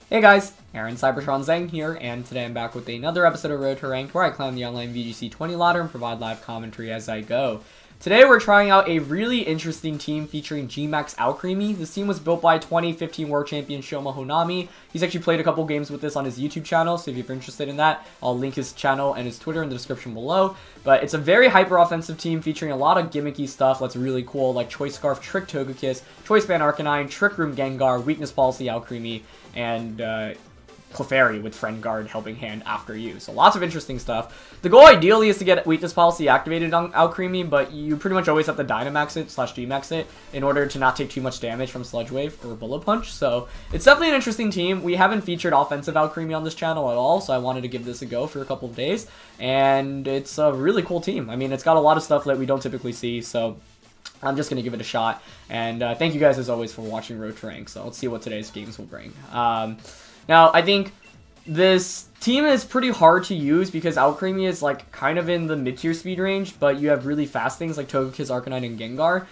Hey guys, Aaron Cybertron Zhang here, and today I'm back with another episode of Road to Ranked where I climb the online VGC 20 ladder and provide live commentary as I go. Today we're trying out a really interesting team featuring G-MAX Alcremie. This team was built by 2015 World Champion Shoma Honami. He's actually played a couple games with this on his YouTube channel, so if you're interested in that, I'll link his channel and his Twitter in the description below. But it's a very hyper-offensive team featuring a lot of gimmicky stuff that's really cool, like Choice Scarf, Trick Togekiss, Choice Band Arcanine, Trick Room Gengar, Weakness Policy Alcremie, and Clefairy with Friend Guard Helping Hand after you. So lots of interesting stuff. The goal ideally is to get Weakness Policy activated on Alcremie, but you pretty much always have to Dynamax it / G-Max it in order to not take too much damage from Sludge Wave or Bullet Punch. So it's definitely an interesting team. We haven't featured offensive Alcremie on this channel at all, so I wanted to give this a go for a couple of days. And it's a really cool team. I mean, it's got a lot of stuff that we don't typically see, so I'm just going to give it a shot. And thank you guys as always for watching Road to Rank. So let's see what today's games will bring. Now, I think this team is pretty hard to use because Alcremie is like kind of in the mid-tier speed range, but you have really fast things like Togekiss, Arcanine, and Gengar.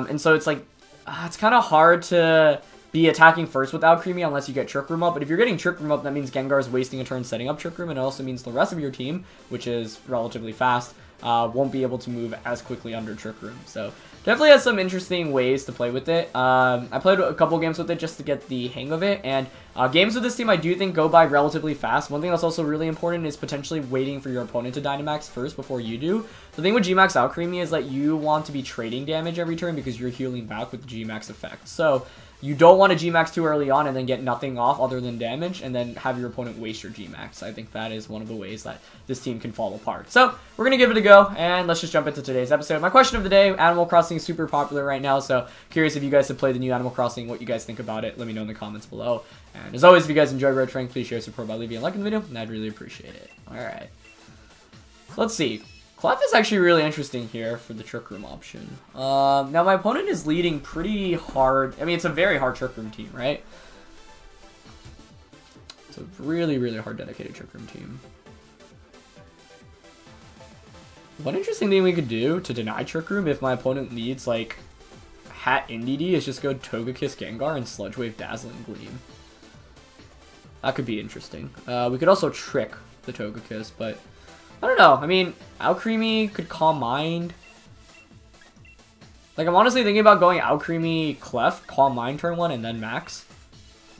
And so it's like, it's kind of hard to be attacking first with Alcremie unless you get Trick Room up. But if you're getting Trick Room up, that means Gengar is wasting a turn setting up Trick Room, and it also means the rest of your team, which is relatively fast, won't be able to move as quickly under Trick Room. So definitely has some interesting ways to play with it. I played a couple games with it just to get the hang of it, and games with this team I do think go by relatively fast. One thing that's also really important is potentially waiting for your opponent to Dynamax first before you do. The thing with G-MAX Alcremie is that you want to be trading damage every turn because you're healing back with the G-MAX effect. So you don't want to G-Max too early on and then get nothing off other than damage and then have your opponent waste your G-Max. I think that is one of the ways that this team can fall apart. So we're going to give it a go, and let's just jump into today's episode. My question of the day: Animal Crossing is super popular right now, so curious if you guys have played the new Animal Crossing, what you guys think about it. Let me know in the comments below. And as always, if you guys enjoy Road to Rank, please share support by leaving a like in the video, and I'd really appreciate it. Alright. So let's see. Clef is actually really interesting here for the Trick Room option. Now my opponent is leading pretty hard. I mean, it's a very hard Trick Room team, right? It's a really, really hard dedicated Trick Room team. One interesting thing we could do to deny Trick Room if my opponent needs, like, Hat NDD is just go Togekiss Gengar and Sludge Wave Dazzling Gleam. That could be interesting. We could also trick the Togekiss, but I don't know. I mean, Alcremie could Calm Mind. Like, I'm honestly thinking about going Alcremie, Clef, Calm Mind turn 1, and then Max.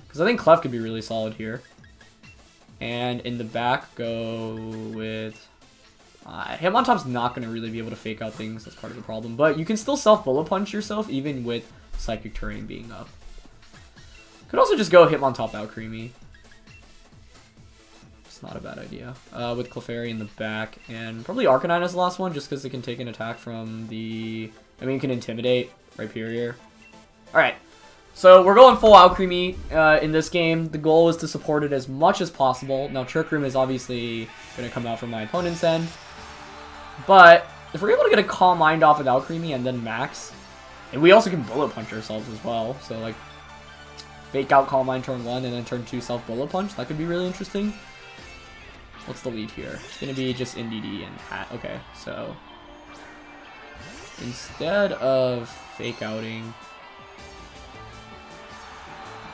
Because I think Clef could be really solid here. And in the back, go with Hitmontop's not going to really be able to fake out things. That's part of the problem. But you can still self-Bullet Punch yourself, even with Psychic Terrain being up. Could also just go Hitmontop Alcremie. Not a bad idea. With Clefairy in the back, and probably Arcanine as the last one, just because it can take an attack from the... I mean, it can Intimidate, Rhyperior. Alright, so we're going full Alcremie in this game. The goal is to support it as much as possible. Now, Trick Room is obviously going to come out from my opponent's end, but if we're able to get a Calm Mind off with Alcremie and then Max, and we also can Bullet Punch ourselves as well, so like, fake out Calm Mind turn 1 and then turn 2 self-Bullet Punch, that could be really interesting. What's the lead here? It's going to be just NDD and Hat. Okay, so instead of fake outing,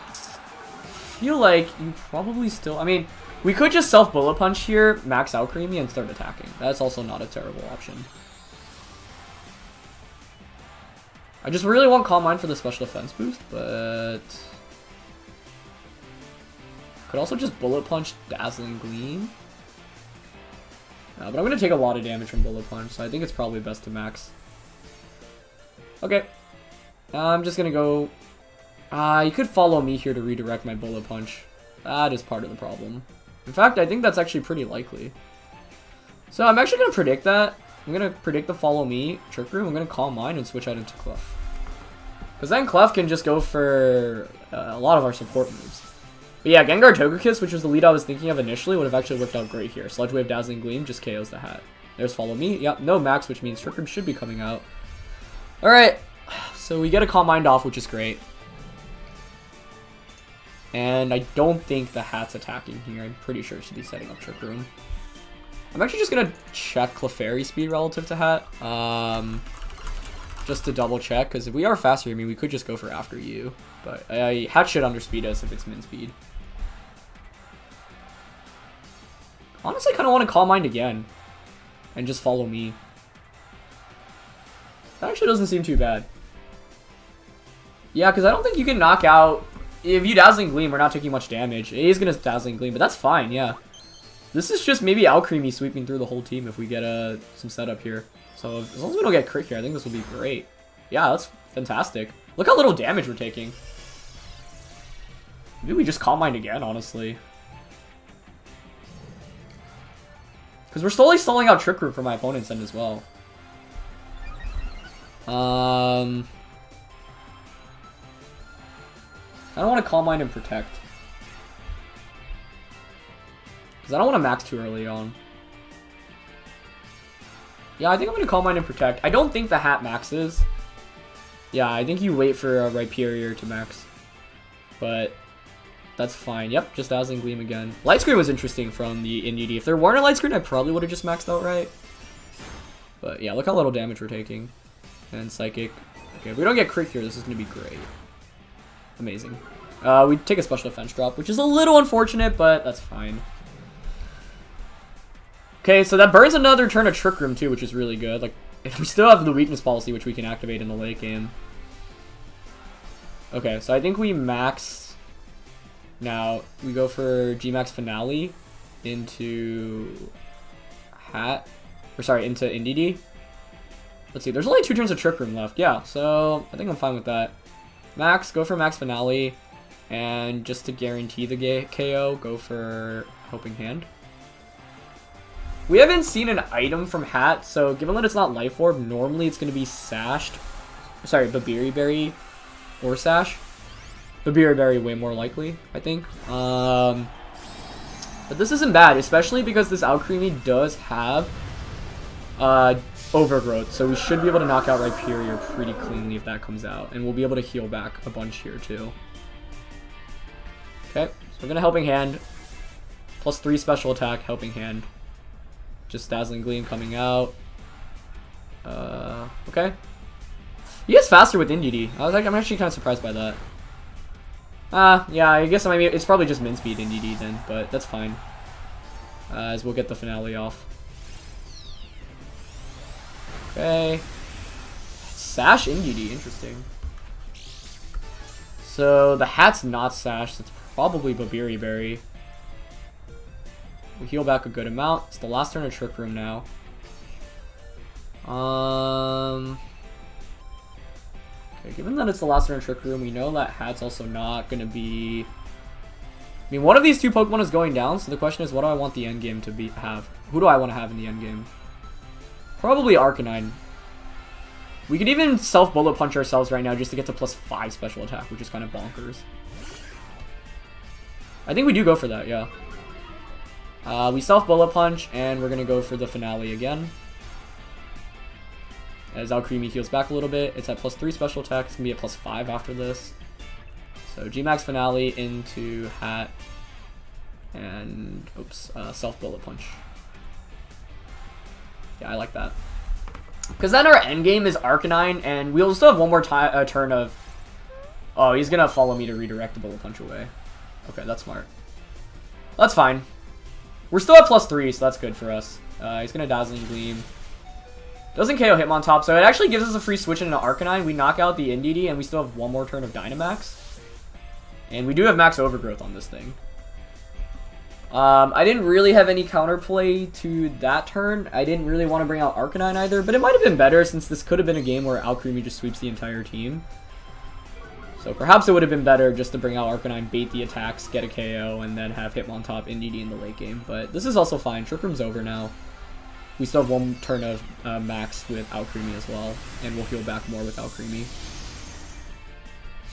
I feel like you probably still... I mean, we could just self-Bullet Punch here, Max Alcremie, and start attacking. That's also not a terrible option. I just really want Calm Mind for the special defense boost, but could also just Bullet Punch Dazzling Gleam. But I'm going to take a lot of damage from Bullet Punch, so I think it's probably best to Max. Okay. I'm just going to go... you could follow me here to redirect my Bullet Punch. That is part of the problem. In fact, I think that's actually pretty likely. So I'm actually going to predict that. I'm going to predict the follow me Trick Room. I'm going to Calm Mind and switch out into Clef. Because then Clef can just go for a lot of our support moves. But yeah, Gengar Togekiss, which was the lead I was thinking of initially, would have actually worked out great here. Sludge Wave Dazzling Gleam just KOs the Hat. There's Follow Me. Yep, no Max, which means Trick Room should be coming out. Alright, so we get a Calm Mind off, which is great. And I don't think the Hat's attacking here. I'm pretty sure it should be setting up Trick Room. I'm actually just going to check Clefairy speed relative to Hat. Just to double check, because if we are faster, I mean, we could just go for After You. But Hat should underspeed us if it's min speed. Honestly, I kind of want to Calm Mind again. And just follow me. That actually doesn't seem too bad. Yeah, because I don't think you can knock out... If you Dazzling Gleam, we're not taking much damage. It is going to Dazzling Gleam, but that's fine, yeah. This is just maybe Alcremie sweeping through the whole team if we get some setup here. So as long as we don't get crit here, I think this will be great. Yeah, that's fantastic. Look how little damage we're taking. Maybe we just Calm Mind again, honestly. Because we're slowly stalling out Trick Room for my opponent's end as well. I don't want to Calm Mind and Protect. Because I don't want to max too early on. Yeah, I think I'm going to Calm Mind and Protect. I don't think the Hat maxes. Yeah, I think you wait for a Rhyperior to max. But that's fine. Yep, just Dazzling Gleam again. Light Screen was interesting from the NDD. If there weren't a Light Screen, I probably would have just maxed out right. But yeah, look how little damage we're taking. And Psychic. Okay, if we don't get crit here, this is going to be great. Amazing. We take a special defense drop, which is a little unfortunate, but that's fine. Okay, so that burns another turn of Trick Room too, which is really good. Like, we still have the weakness policy, which we can activate in the late game. Okay, so I think we max. Now we go for G-MAX Finale into Hat, or sorry, into NDD. Let's see. There's only 2 turns of Trick Room left. Yeah, so I think I'm fine with that. Max, go for Max Finale, and just to guarantee the KO, go for Helping Hand. We haven't seen an item from Hat, so given that it's not Life Orb, normally it's going to be Sashed. Sorry, Babiri Berry or Sash. Babiri Berry way more likely, I think. But this isn't bad, especially because this Alcremie does have Overgrowth, so we should be able to knock out Rhyperior pretty cleanly if that comes out, and we'll be able to heal back a bunch here too. Okay, so we're going to Helping Hand. +3 special attack, Helping Hand. Just Dazzling Gleam coming out. Okay. He gets faster with NDD. I'm actually kind of surprised by that. Yeah, I guess maybe it's probably just min speed NDD then, but that's fine. As we'll get the finale off. Okay. Sash NDD, interesting. So the Hat's not Sash, so it's probably Babiri Berry. We heal back a good amount. It's the last turn of Trick Room now. Okay, given that it's the last turn of Trick Room, we know that Hat's also not going to be... I mean, one of these 2 Pokemon is going down, so the question is, what do I want the endgame to have? Who do I want to have in the endgame? Probably Arcanine. We could even self-Bullet Punch ourselves right now just to get to +5 special attack, which is kind of bonkers. I think we do go for that, yeah. We self-Bullet Punch, and we're going to go for the finale again. As Alcremie heals back a little bit. It's at +3 special attack. It's going to be at +5 after this. So G-MAX Finale into Hat. And, oops, self-Bullet Punch. Yeah, I like that. Because then our endgame is Arcanine, and we'll still have one more turn of... Oh, he's going to follow me to redirect the Bullet Punch away. Okay, that's smart. That's fine. We're still at +3, so that's good for us. He's going to Dazzling Gleam. Doesn't KO Hitmontop, so it actually gives us a free switch into Arcanine. We knock out the NDD, and we still have one more turn of Dynamax. And we do have Max Overgrowth on this thing. I didn't really have any counterplay to that turn. I didn't really want to bring out Arcanine either, but it might have been better since this could have been a game where Alcremie just sweeps the entire team. So perhaps it would have been better just to bring out Arcanine, bait the attacks, get a KO, and then have Hitmontop NDD in the late game. But this is also fine. Trick Room's over now. We still have one turn of Max with Alcremie as well, and we'll heal back more with Alcremie.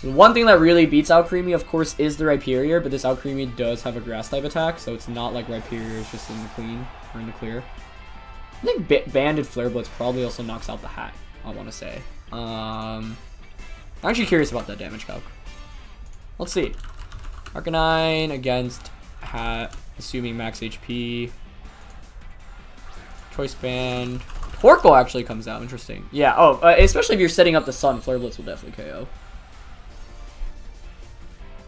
So the one thing that really beats Alcremie, of course, is the Rhyperior, but this Alcremie does have a Grass-type attack, so it's not like Rhyperior is just in the clean, or in the clear. I think Banded Flare Blitz probably also knocks out the Hat, I want to say. I'm actually curious about that damage calc. Let's see. Arcanine against Hat, assuming max HP. Choice Band. Torkoal actually comes out, interesting. Yeah, especially if you're setting up the Sun, Flare Blitz will definitely KO.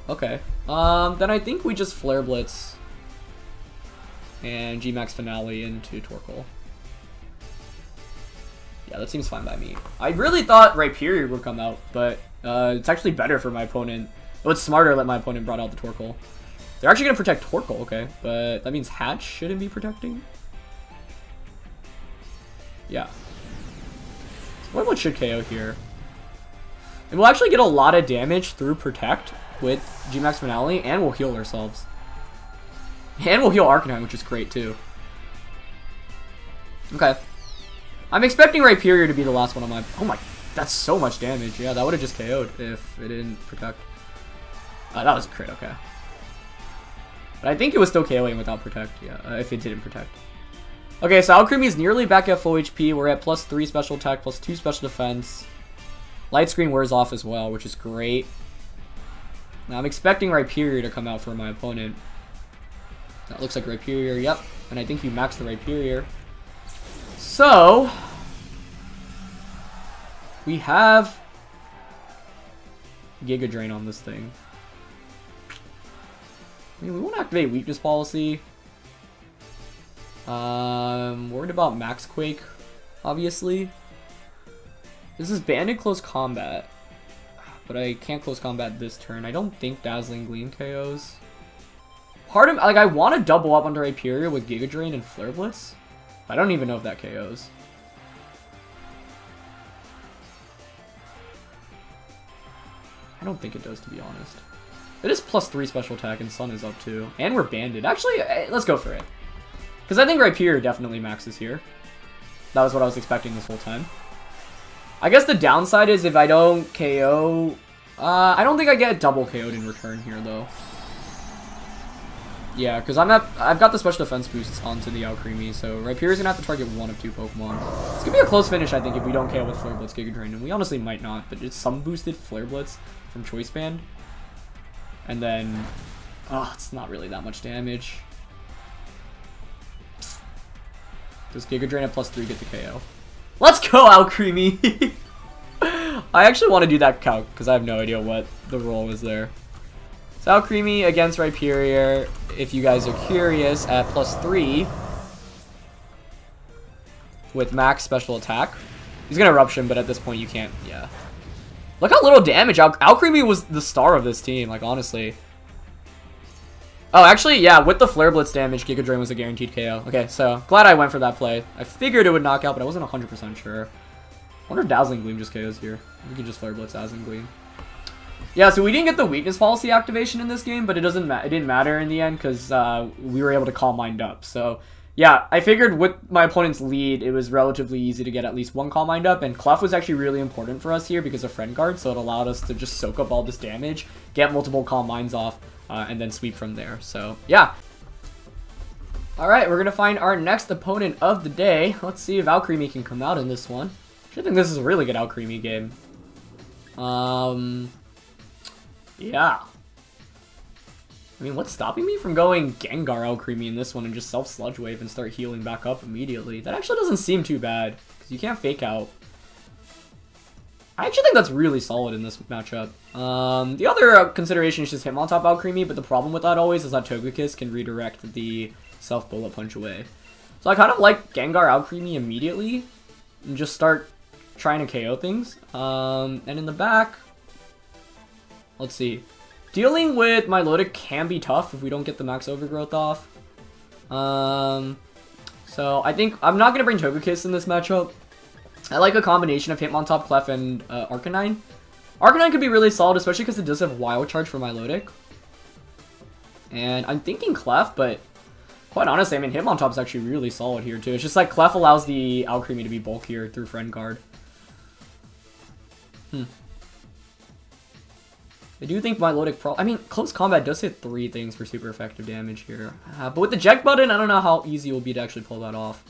Okay. Then I think we just Flare Blitz and G-MAX Finale into Torkoal. Yeah, that seems fine by me. I really thought Rhyperior would come out, but it's actually better for my opponent. Oh, it's smarter that my opponent brought out the Torkoal. They're actually going to protect Torkoal, okay. But that means Hatch shouldn't be protecting. Yeah. So what should KO here? And we'll actually get a lot of damage through Protect with G-MAX Finale, and we'll heal ourselves. And we'll heal Arcanine, which is great too. Okay. I'm expecting Rhyperior to be the last one on my... Oh my... That's so much damage. Yeah, that would have just KO'd if it didn't Protect. That was a crit, okay. But I think it was still KOing without Protect, yeah, if it didn't Protect. Okay, so Alcremie is nearly back at full HP. We're at +3 special attack, +2 special defense. Light Screen wears off as well, which is great. Now I'm expecting Rhyperior to come out for my opponent. That looks like Rhyperior, yep. And I think you maxed the Rhyperior. So... we have... Giga Drain on this thing. I mean, we won't activate Weakness Policy. Worried about Max Quake, obviously. This is banned in close combat, but I can't close combat this turn. I don't think Dazzling Gleam KOs. Part of, like, I want to double up under Rhyperior with Giga Drain and Flare Blitz. I don't even know if that KOs. I don't think it does, to be honest. It is +3 special attack, and Sun is up too. And we're banded. Actually, let's go for it. Because I think Rhyperior definitely maxes here. That was what I was expecting this whole time. I guess the downside is if I don't KO... I don't think I get double KO'd in return here, though. Yeah, because I've got the special defense boosts onto the Alcremie, so Rhyperior's going to have to target one of 2 Pokemon. It's going to be a close finish, I think, if we don't KO with Flare Blitz, Giga Drain, and we honestly might not, but it's some boosted Flare Blitz from Choice Band. And then... oh, it's not really that much damage. Does Giga Drain at +3 get the KO? Let's go, Alcremie! I actually want to do that calc, because I have no idea what the role is there. So Alcremie against Rhyperior, if you guys are curious, at +3 with max special attack. He's going to Eruption, but at this point you can't, yeah. Look how little damage. Alcremie was the star of this team, like, honestly. Oh, actually, yeah, with the Flare Blitz damage, Giga Drain was a guaranteed KO. Okay, so glad I went for that play. I figured it would knock out, but I wasn't 100% sure. I wonder if Dazzling Gleam just KOs here. We can just Flare Blitz Dazzling Gleam. Yeah, so we didn't get the Weakness Policy activation in this game, but it didn't matter in the end because we were able to Calm Mind up. So, yeah, I figured with my opponent's lead, it was relatively easy to get at least one Calm Mind up, and Clef was actually really important for us here because of Friend Guard, so it allowed us to just soak up all this damage, get multiple Calm Minds off, and then sweep from there. So, yeah. Alright, we're going to find our next opponent of the day. Let's see if Alcremie can come out in this one. I think this is a really good Alcremie game. Yeah. I mean, what's stopping me from going Gengar Alcremie in this one and just self-Sludge Wave and start healing back up immediately? That actually doesn't seem too bad, because you can't Fake Out. I actually think that's really solid in this matchup. The other consideration is just Hitmontop Alcremie, but the problem with that always is that Togekiss can redirect the self-Bullet Punch away. So I kind of like Gengar Alcremie immediately and just start trying to KO things. And in the back, let's see. Dealing with Milotic can be tough if we don't get the Max Overgrowth off. So I think I'm not going to bring Togekiss in this matchup. I like a combination of Hitmontop, Clef, and Arcanine. Arcanine could be really solid, especially because it does have Wild Charge for Milotic. And I'm thinking Clef, but quite honestly, I mean, Hitmontop's actually really solid here too. It's just like Clef allows the Alcremie to be bulkier through Friend Guard. I do think Milotic I mean, Close Combat does hit 3 things for super effective damage here. But with the Eject button, I don't know how easy it will be to actually pull that off.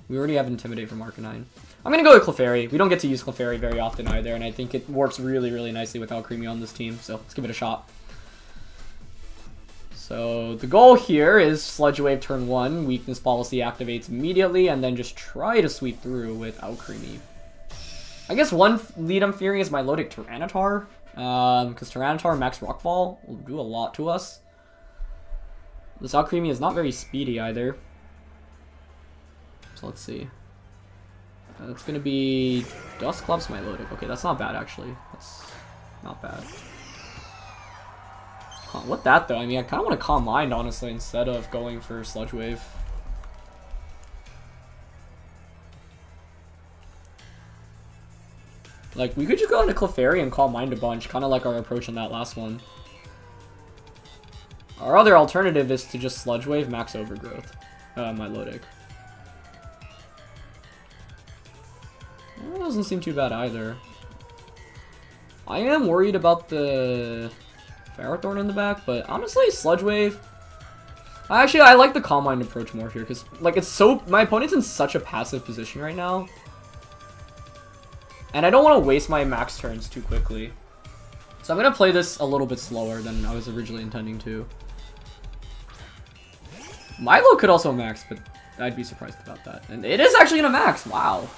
We already have Intimidate from Arcanine. I'm going to go with Clefairy. We don't get to use Clefairy very often either, and I think it works really, really nicely with Alcremie on this team, so let's give it a shot. So the goal here is Sludge Wave turn 1, Weakness Policy activates immediately, and then just try to sweep through with Alcremie. I guess one lead I'm fearing is Milotic Tyranitar. Because Tyranitar Max Rockfall will do a lot to us. This Alcremie is not very speedy either. So let's see. It's going to be Dusclops Milotic. Okay, that's not bad actually. That's not bad. What that though? I mean, I kind of want to Calm Mind honestly instead of going for Sludge Wave. Like, we could just go into Clefairy and Calm Mind a bunch, kind of like our approach on that last one. Our other alternative is to just Sludge Wave Max Overgrowth. Milotic. That doesn't seem too bad either. I am worried about the Ferrothorn in the back, but honestly, Sludge Wave... Actually, I like the Calm Mind approach more here, because, like, it's so... My opponent's in such a passive position right now. And I don't want to waste my max turns too quickly. So I'm going to play this a little bit slower than I was originally intending to. Milo could also max, but I'd be surprised about that. And it is actually going to max. Wow.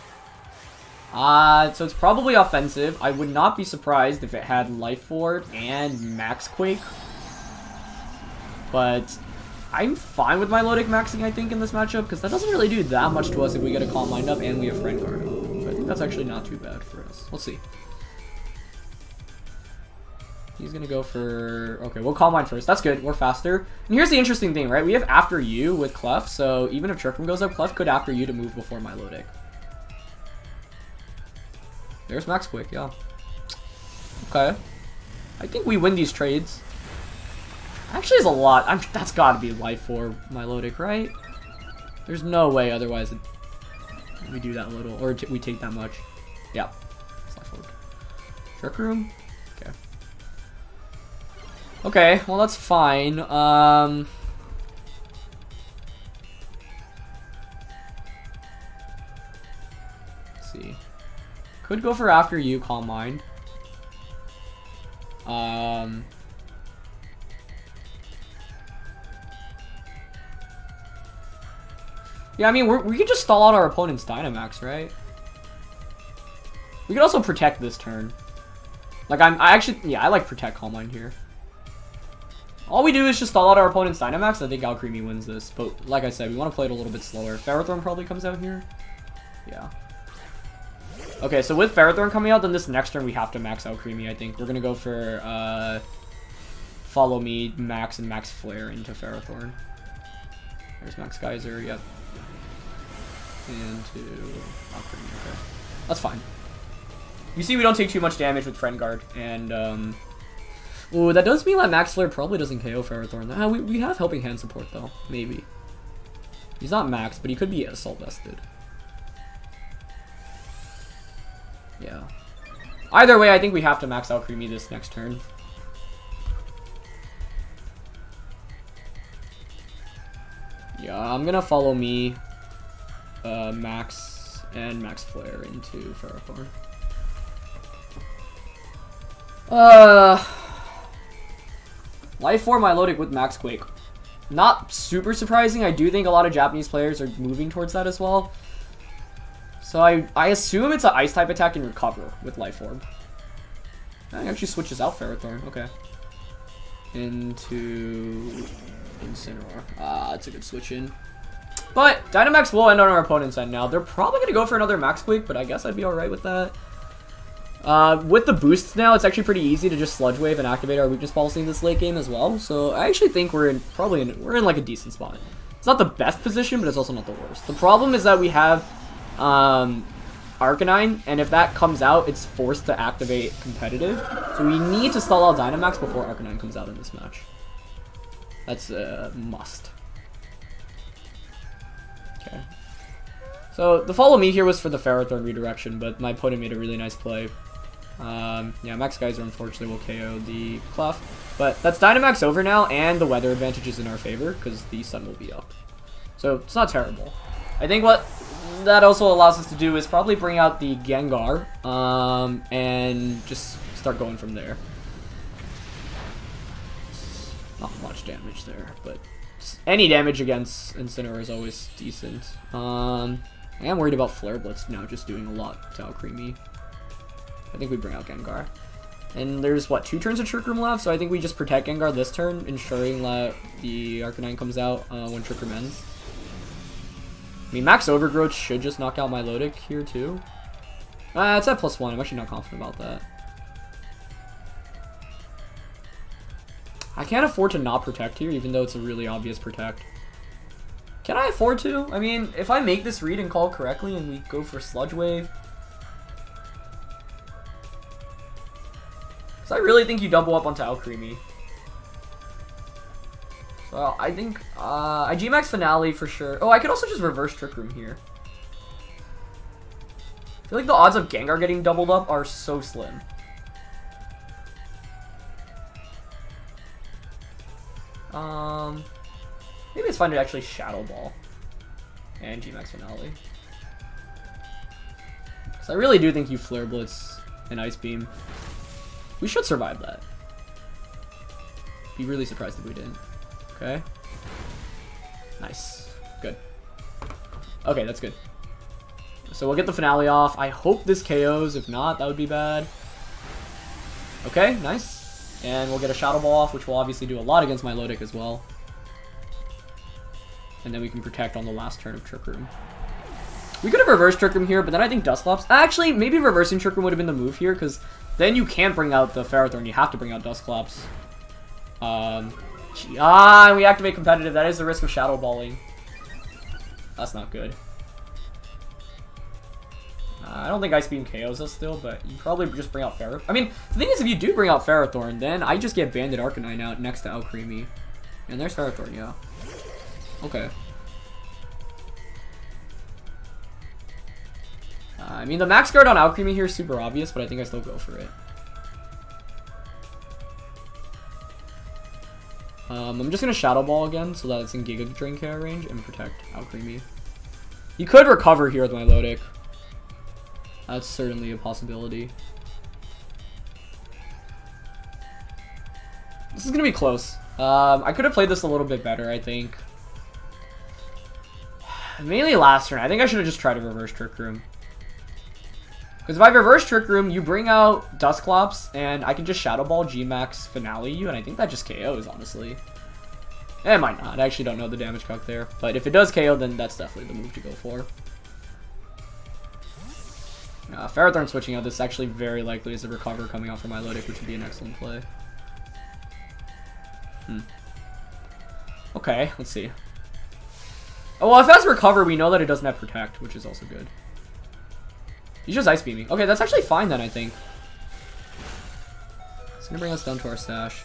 So it's probably offensive. I would not be surprised if it had Life Orb and Max Quake. But I'm fine with Milotic maxing, I think, in this matchup, because that doesn't really do that much to us if we get a Calm Mind up and we have Friend Guard. So I think that's actually not too bad for us. We'll see. He's going to go for... Okay, we'll Calm Mind first. That's good. We're faster. And here's the interesting thing, right? We have After You with Clef, so even if Trick Room goes up, Clef could After You to move before Milotic. There's Max Quick, yeah. Okay. I think we win these trades. Actually, is a lot. That's got to be Life Orb Milotic, right? There's no way otherwise we do that little, or we take that much. Yeah. It's Life Orb. Trick Room? Okay. Okay, well that's fine. Let's see. Could go for After You, Calm Mind. Yeah, I mean, we could just stall out our opponent's Dynamax, right? We could also Protect this turn. Like, I like Protect Calm Mind here. All we do is just stall out our opponent's Dynamax. I think Alcremie wins this. But, like I said, we want to play it a little bit slower. Ferrothorn probably comes out here. Yeah. Okay, so with Ferrothorn coming out, then this next turn we have to max Alcremie, I think. We're going to go for Follow Me, Max, and Max Flare into Ferrothorn. There's Max Geyser, yep. Into Alcremie, okay. That's fine. You see we don't take too much damage with Friend Guard, and, ooh, that does mean that Max Flare probably doesn't KO Ferrothorn. We have Helping Hand support, though. Maybe. He's not max, but he could be Assault Vested. Yeah. Either way, I think we have to max Alcremie this next turn. Yeah, I'm gonna Follow Me, Max, and Max Flare into Ferrothorn. Life Orb Milotic with Max Quake. Not super surprising. I do think a lot of Japanese players are moving towards that as well. So I assume it's an Ice-type attack and Recover with Life Orb. That actually switches out Ferrothorn. Okay. Into Incineroar. Ah, that's a good switch in. But Dynamax will end on our opponent's end now. They're probably going to go for another Max Quake, but I guess I'd be alright with that. With the boosts now, it's actually pretty easy to just Sludge Wave and activate our weakness policy in this late game as well. So I actually think we're in like a decent spot. It's not the best position, but it's also not the worst. The problem is that we have Arcanine, and if that comes out, it's forced to activate competitive. So we need to stall out Dynamax before Arcanine comes out in this match. That's a must. Okay. So the Follow Me here was for the Ferrothorn redirection, but my opponent made a really nice play. Yeah, Max Geyser unfortunately will KO the Clef. But that's Dynamax over now, and the weather advantage is in our favor, because the sun will be up. So it's not terrible. I think what that also allows us to do is probably bring out the Gengar, and just start going from there. Not much damage there, but any damage against Incineroar is always decent. I am worried about Flare Blitz now, just doing a lot to Alcremie. I think we bring out Gengar. And there's, what, 2 turns of Trick Room left? So I think we just protect Gengar this turn, ensuring that the Arcanine comes out when Trick Room ends. I mean, Max Overgrowth should just knock out my Milotic here, too. It's at +1. I'm actually not confident about that. I can't afford to not protect here, even though it's a really obvious protect. Can I afford to? I mean, if I make this read and call correctly and we go for Sludge Wave... So I really think you double up onto Alcremie. So I think I G-Max Finale for sure. Oh, I could also just reverse Trick Room here. I feel like the odds of Gengar getting doubled up are so slim. Maybe it's fun to actually Shadow Ball and G-Max Finale. Because I really do think you Flare Blitz and Ice Beam. We should survive that. Be really surprised if we didn't. Okay. Nice. Good. Okay, that's good. So we'll get the Finale off. I hope this KOs. If not, that would be bad. Okay, nice. And we'll get a Shadow Ball off, which will obviously do a lot against my Milotic as well. And then we can protect on the last turn of Trick Room. We could have reversed Trick Room here, but then I think Dusclops... Actually, maybe reversing Trick Room would have been the move here, because then you can't bring out the Ferrothorn. You have to bring out Dusclops. We activate competitive. That is the risk of Shadow Balling. That's not good. I don't think Ice Beam KOs us still, but you probably just bring out Ferrothorn. I mean, the thing is, if you do bring out Ferrothorn, then I just get Banded Arcanine out next to Alcremie. And there's Ferrothorn, yeah. Okay. I mean, the Max Guard on Alcremie here is super obvious, but I think I still go for it. I'm just going to Shadow Ball again so that it's in Giga Drain KO range and protect Alcremie. You could recover here with my Milotic. That's certainly a possibility. This is going to be close. I could have played this a little bit better, I think. Mainly last turn. I think I should have just tried to reverse Trick Room. Because if I reverse Trick Room, you bring out Dusclops, and I can just Shadow Ball G-Max Finale you, and I think that just KOs, honestly. It might not. I actually don't know the damage calc there. But if it does KO, then that's definitely the move to go for. Ferrothorn switching out, this actually very likely is a recover coming out from Milotic, which would be an excellent play. Okay, let's see. Oh, well, if it has recover, we know that it doesn't have protect, which is also good. He's just Ice Beaming. Okay, that's actually fine then, I think. It's gonna bring us down to our stash.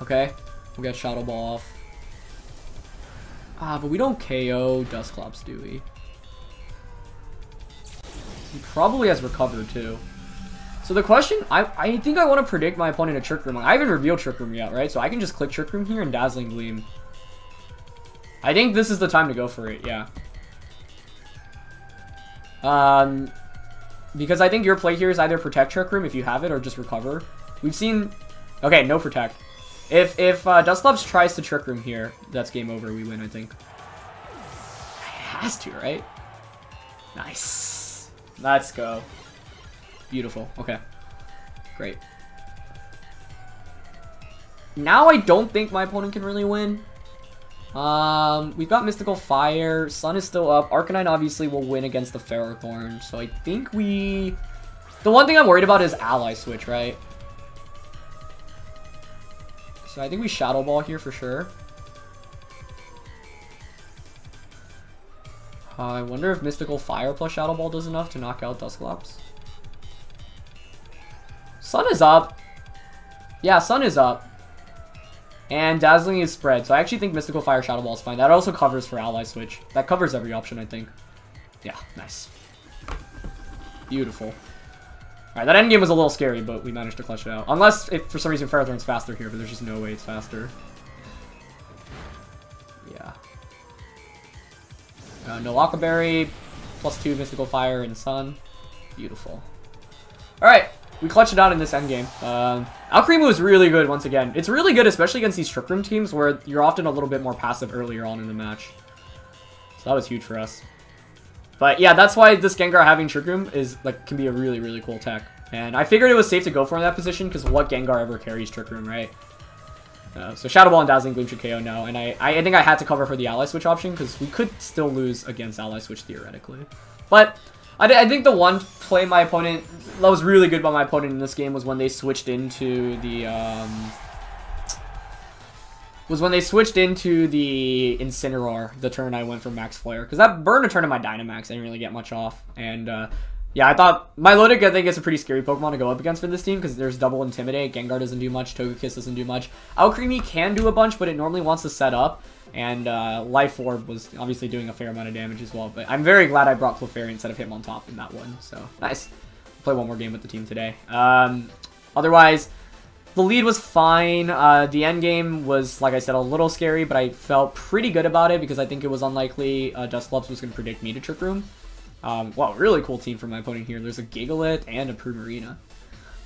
Okay, we'll get Shadow Ball off. But we don't KO Dusclops, do we? He probably has recover too. So the question, I think I want to predict my opponent a Trick Room. I haven't revealed Trick Room yet, right? So I can just click Trick Room here and Dazzling Gleam. I think this is the time to go for it, yeah. Because I think your play here is either protect Trick Room if you have it, or just recover. We've seen... Okay, no protect. If Dusclops tries to Trick Room here, that's game over. We win, I think. It has to, right? Nice. Let's go. Beautiful. Okay. Great. Now I don't think my opponent can really win. We've got Mystical Fire. Sun is still up. Arcanine obviously will win against the Ferrothorn. So I think we... The one thing I'm worried about is Ally Switch, right? So I think we Shadow Ball here for sure. I wonder if Mystical Fire plus Shadow Ball does enough to knock out Dusclops. Sun is up. Yeah, Sun is up. And Dazzling is spread. So I actually think Mystical Fire Shadow Ball is fine. That also covers for Ally Switch. That covers every option, I think. Yeah, nice. Beautiful. Alright, that endgame was a little scary, but we managed to clutch it out. Unless, if for some reason Ferrothorn's faster here, but there's just no way it's faster. Yeah. No Aqua Berry, +2 Mystical Fire and Sun. Beautiful. Alright, we clutched it out in this endgame. Alcremie was really good once again. It's really good, especially against these Trick Room teams, where you're often a little bit more passive earlier on in the match. So that was huge for us. But yeah, that's why this Gengar having Trick Room is like can be a really, really cool tech. And I figured it was safe to go for in that position because what Gengar ever carries Trick Room, right? So Shadow Ball and Dazzling Gleam should KO now. And I think I had to cover for the Ally Switch option because we could still lose against Ally Switch theoretically. But I think the one play my opponent that was really good by my opponent in this game was when they switched into the Incineroar the turn I went for Max Flare, because that burned a turn of my Dynamax. I didn't really get much off, and yeah, I thought Milotic I think is a pretty scary Pokemon to go up against for this team because there's double Intimidate. Gengar doesn't do much, Togekiss doesn't do much. Alcremie can do a bunch, but it normally wants to set up, and Life Orb was obviously doing a fair amount of damage as well. But I'm very glad I brought Clefairy instead of Hitmontop in that one, so nice. Play one more game with the team today. Otherwise, the lead was fine. The end game was, like I said, a little scary, but I felt pretty good about it because I think it was unlikely Dusclops was going to predict me to Trick Room. Wow, really cool team from my opponent here. There's a Gigalith and a Primarina.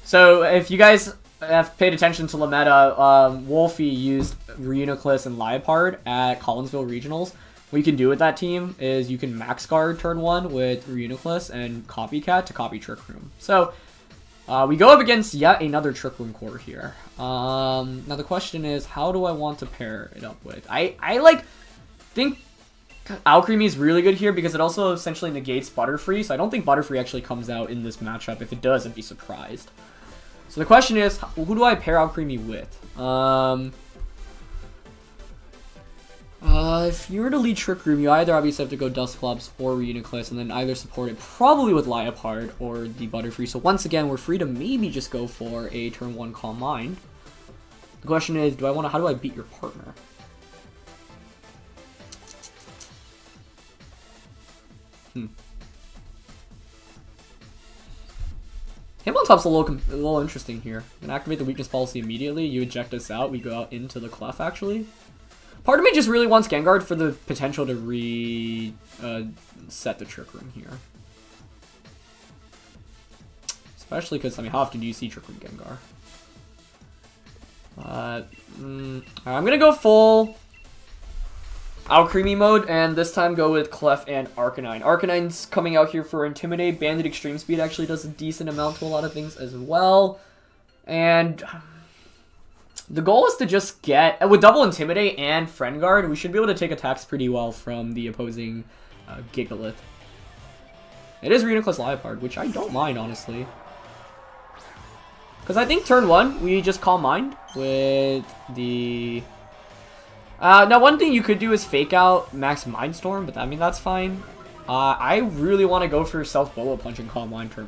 So if you guys have paid attention to Lametta, Wolfie used Reuniclus and Liepard at Collinsville Regionals. What you can do with that team is you can max guard turn 1 with Reuniclus and Copycat to copy Trick Room. So we go up against yet another Trick Room core here. Now the question is, how do I want to pair it up with? I think Alcremie is really good here because it also essentially negates Butterfree, so I don't think Butterfree actually comes out in this matchup. If it does, I'd be surprised. So the question is, who do I pair Alcremie with? If you were to lead Trick Room, you either obviously have to go Dusclops or Reuniclus, and then either support it probably with Liepard or the Butterfree. So once again, we're free to maybe just go for a turn 1 Calm Mind. The question is, how do I beat your partner? Hitmontop's a little interesting here. And activate the weakness policy immediately. You eject us out. We go out into the Clef, actually. Part of me just really wants Gengar for the potential to set the Trick Room here. Especially because, I mean, how often do you see Trick Room Gengar? I'm going to go full Alcremie mode, and this time go with Clef and Arcanine. Arcanine's coming out here for Intimidate. Banded Extreme Speed actually does a decent amount to a lot of things as well. And the goal is to just get, with double Intimidate and Friend Guard, we should be able to take attacks pretty well from the opposing Gigalith. It is Reuniclus Liepard, which I don't mind, honestly. Because I think turn 1, we just Calm Mind with the... now, one thing you could do is fake out Max Mindstorm, but I mean, that's fine. I really want to go for Self-Bullet Punch and Calm Mind turn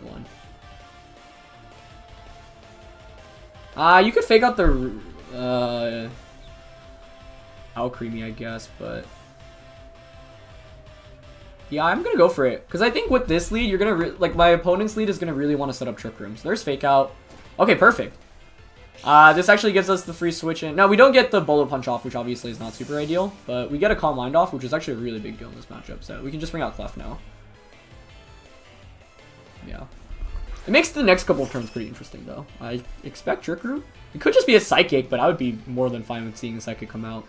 1. You could fake out the Alcremie, I guess, but yeah, I'm gonna go for it because I think with this lead, you're gonna like my opponent's lead is gonna really want to set up Trick Room. So there's fake out. Okay, perfect. This actually gives us the free switch in. Now we don't get the Bullet Punch off, which obviously is not super ideal, but we get a Calm Mind off, which is actually a really big deal in this matchup. So we can just bring out Clef now. Yeah. It makes the next couple of turns pretty interesting, though. I expect Trick Room. It could just be a Psychic, but I would be more than fine with seeing a Psychic come out.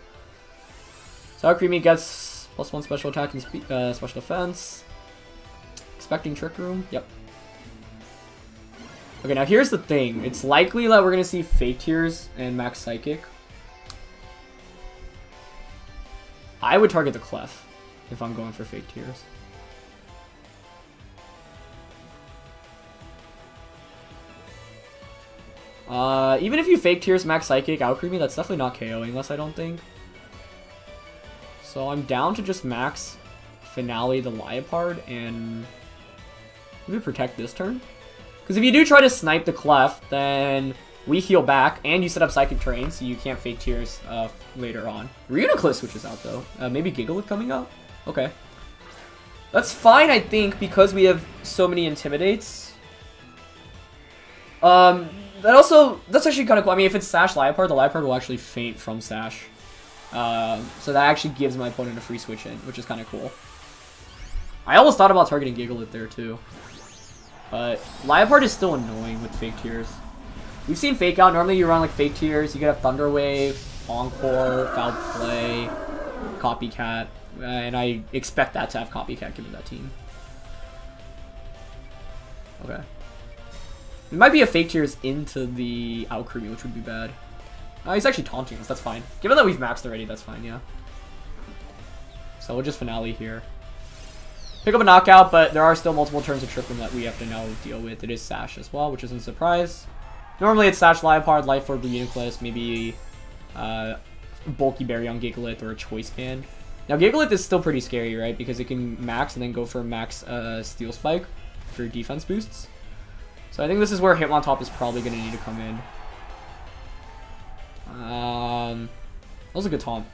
So Alcremie gets +1 special attack and special defense. Expecting Trick Room. Yep. Okay, now here's the thing. It's likely that we're going to see Fake Tears and Max Psychic. I would target the Clef if I'm going for Fake Tears. Even if you Fake Tears Max Psychic Alcremie, that's definitely not KOing us, I don't think. So I'm down to just Max Finale the Liepard and maybe protect this turn. Because if you do try to snipe the Clef, then we heal back and you set up Psychic Terrain, so you can't Fake Tears later on. Reuniclus switches out though. Maybe Gigalith coming out? Okay. That's fine, I think, because we have so many Intimidates. That's actually kind of cool. I mean, if it's Sash Liepard, the Liepard will actually faint from Sash. So that actually gives my opponent a free switch in, which is kind of cool. I almost thought about targeting Gigalith there too. But Liepard is still annoying with Fake Tears. We've seen Fake Out. Normally you run like Fake Tears, you could have Thunder Wave, Encore, Foul Play, Copycat. And I expect that to have Copycat given that team. Okay. It might be a fake tears into the Alcremie, which would be bad. He's actually taunting us. That's fine. Given that we've maxed already, that's fine, yeah. So we'll just finale here. Pick up a knockout, but there are still multiple turns of Trick Room that we have to now deal with. It is Sash as well, which isn't a surprise. Normally it's Sash, Liepard, Life Orb, Uniclus, maybe Bulky Berry on Gigalith or a Choice Band. Now Gigalith is still pretty scary, right? Because it can max and then go for max Steel Spike for defense boosts. So I think this is where Hitmontop is probably going to need to come in. That was a good taunt.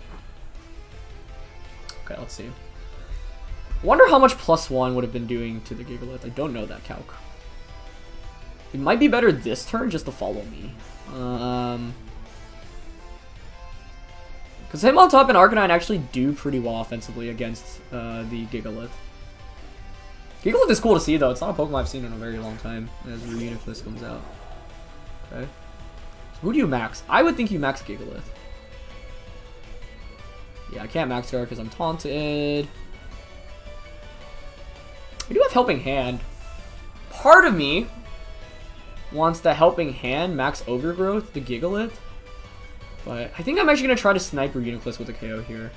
Okay, let's see. Wonder how much +1 would have been doing to the Gigalith. I don't know that calc. It might be better this turn just to follow me. Because Hitmontop and Arcanine actually do pretty well offensively against the Gigalith. Gigalith is cool to see though. It's not a Pokemon I've seen in a very long time as Uniclus comes out. Okay. So who do you max? I would think you max Gigalith. Yeah, I can't max her because I'm taunted. We do have Helping Hand. Part of me wants the Helping Hand max Overgrowth, the Gigalith. But I think I'm actually going to try to snipe Uniclus with a KO here.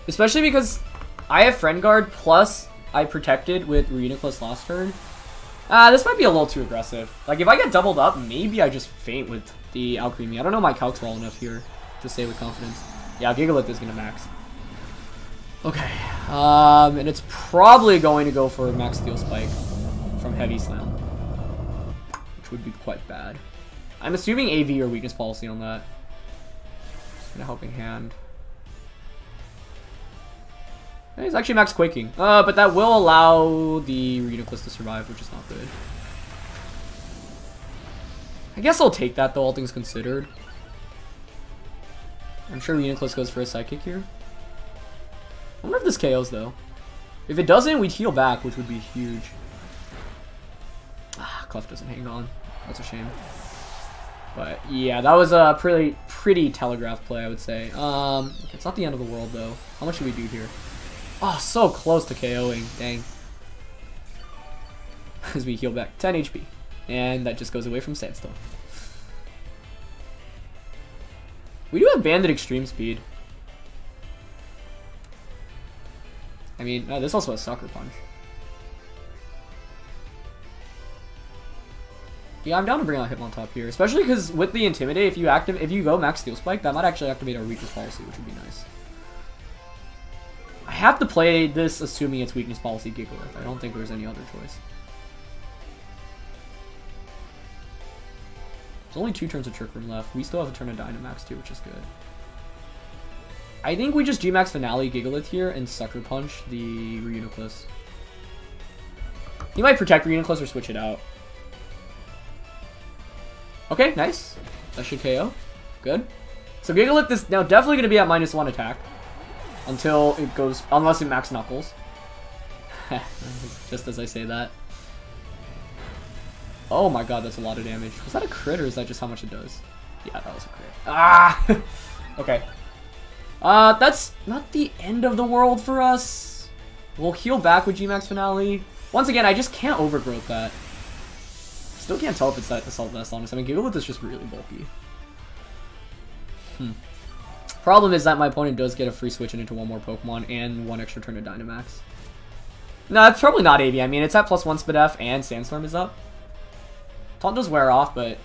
Especially because I have Friend Guard plus I protected with Uniclus last turn. This might be a little too aggressive. Like, if I get doubled up, maybe I just faint with the Alcremie. I don't know my calcs well enough here to say with confidence. Yeah, Gigalith is going to max. Okay. And it's probably going to go for max Steel Spike from Heavy Slam. Which would be quite bad. I'm assuming AV or Weakness Policy on that. And a Helping Hand. He's actually max Quaking. But that will allow the Uniclus to survive, which is not good. I guess I'll take that though, all things considered. I'm sure Uniclus goes for a Psychic here. I wonder if this KOs though. If it doesn't, we'd heal back, which would be huge. Clef doesn't hang on. That's a shame. But yeah, that was a pretty telegraphed play, I would say. It's not the end of the world though. How much should we do here? Oh, so close to KOing. Dang. As we heal back 10 HP. And that just goes away from Sandstorm. We do have Banded Extreme Speed. I mean, this also has Sucker Punch. Yeah, I'm down to bring out Hitmontop here, especially because with the Intimidate, if you go max Steel Spike, that might actually activate our Weakness Policy, which would be nice. I have to play this assuming it's Weakness Policy Gigalith. I don't think there's any other choice. There's only 2 turns of Trick Room left. We still have a turn of Dynamax too, which is good. I think we just G-Max Finale Gigalith here and Sucker Punch the Uniclus. You might protect Uniclus or switch it out. Okay, nice. That should KO. Good. So Gigalith is now definitely going to be at -1 attack. Until it goes, unless it max Knuckles. Just as I say that. Oh my god, that's a lot of damage. Was that a crit or is that just how much it does? Yeah, that was a crit. Ah! Okay. That's not the end of the world for us. We'll heal back with G-Max Finale. Once again, I just can't overgrowth that. Still can't tell if it's that Assault Vest, honestly. I mean, Gigalith is just really bulky. Problem is that my opponent does get a free switch into 1 more Pokemon and 1 extra turn of Dynamax. No, it's probably not AV. I mean, it's at +1 Spadef and Sandstorm is up. Taunt does wear off, but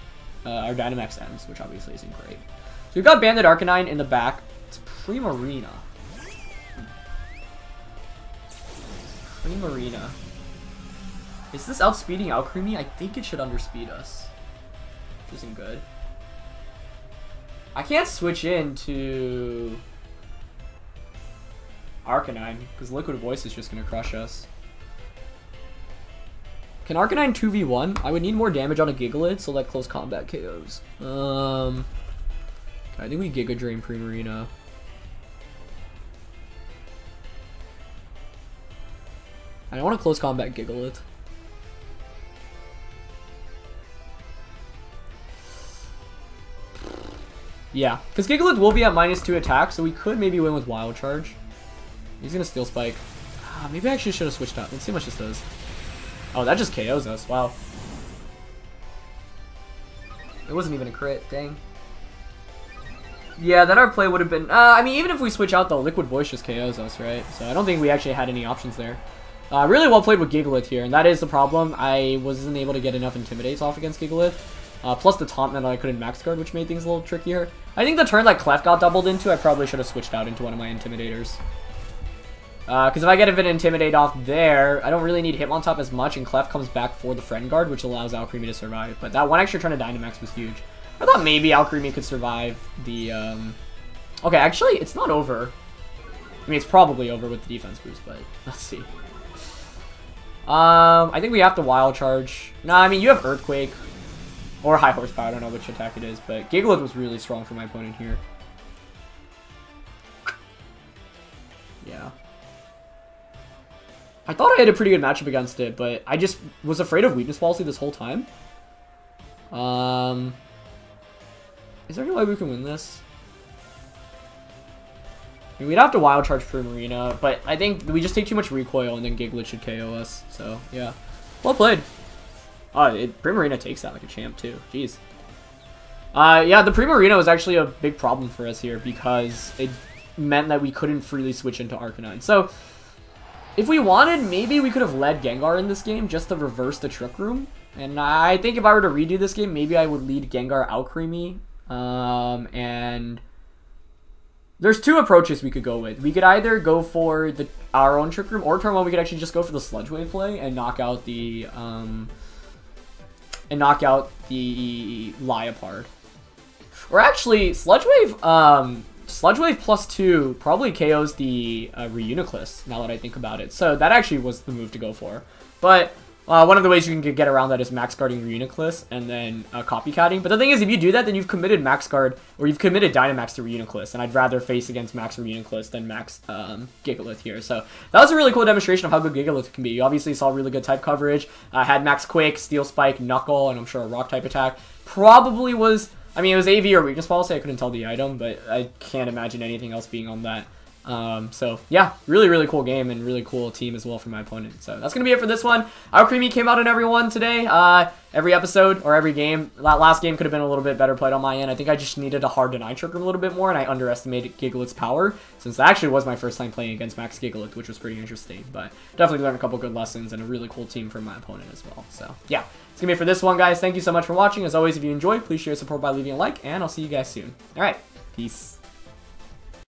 our Dynamax ends, which obviously isn't great. So we've got Banded Arcanine in the back. It's Primarina. Primarina. Is this outspeeding Alcremie? I think it should underspeed us. Which isn't good. I can't switch into Arcanine, because Liquid Voice is just going to crush us. Can Arcanine 2v1? I would need more damage on a Gigalith, so like close combat KOs. I think we Giga Drain Primarina. I don't want to close combat Gigalith. Yeah, because Gigalith will be at -2 attack, so we could maybe win with Wild Charge. He's going to Steel Spike. Maybe I actually should have switched out. Let's see how much this does. Oh, that just KOs us. Wow. It wasn't even a crit. Dang. Yeah, then our play would have been... I mean, even if we switch out, though, Liquid Voice just KOs us, right? So I don't think we actually had any options there. Really well played with Gigalith here, and that is the problem. I wasn't able to get enough Intimidates off against Gigalith. Plus the taunt meant that I couldn't max guard, which made things a little trickier. I think the turn that Clef got doubled into, I probably should have switched out into one of my Intimidators. Because if I get an Intimidate off there, I don't really need Hitmontop as much, and Clef comes back for the Friend Guard, which allows Alcremie to survive. But that one extra turn of Dynamax was huge. I thought maybe Alcremie could survive the, Okay, actually, it's not over. I mean, it's probably over with the defense boost, but let's see. I think we have to Wild Charge. Nah, I mean, you have Earthquake. Or High Horsepower, I don't know which attack it is, but Gigalith was really strong for my opponent here. Yeah. I thought I had a pretty good matchup against it, but I just was afraid of Weakness Policy this whole time. Is there any way we can win this? I mean, we'd have to Wild Charge Primarina, but I think we just take too much recoil and then Gigalith should KO us. So, yeah. Well played. Primarina takes that like a champ too. Jeez. Yeah, the Primarina was actually a big problem for us here because it meant that we couldn't freely switch into Arcanine. So, if we wanted, maybe we could have led Gengar in this game just to reverse the Trick Room. And I think if I were to redo this game, maybe I would lead Gengar Alcremie. And there's two approaches we could go with. We could either go for our own Trick Room, or turn one we could actually just go for the Sludge Wave play and knock out the Liepard. Or actually, Sludge Wave +2 probably KOs the Reuniclus, now that I think about it. So that actually was the move to go for. But one of the ways you can get around that is max guarding Reuniclus and then copycatting. But the thing is, if you do that, then you've committed max guard, or you've committed Dynamax to Reuniclus, and I'd rather face against max Reuniclus than max Gigalith here. So that was a really cool demonstration of how good Gigalith can be. You obviously saw really good type coverage. Had max Quake, Steel Spike, Knuckle, and I'm sure a Rock type attack. Probably was... I mean, it was AV or Weakness Policy. I couldn't tell the item, but I can't imagine anything else being on that. So, yeah, really, really cool game and really cool team as well for my opponent. So, that's going to be it for this one. Alcremie came out in every one today. Every episode or every game. That last game could have been a little bit better played on my end. I think I just needed a hard deny Trick Room a little bit more, and I underestimated Gigalith's power, since that actually was my first time playing against Max Gigalith, which was pretty interesting. But definitely learned a couple good lessons and a really cool team from my opponent as well. So, yeah. It's going to be it for this one, guys. Thank you so much for watching. As always, if you enjoyed, please share your support by leaving a like, and I'll see you guys soon. All right. Peace.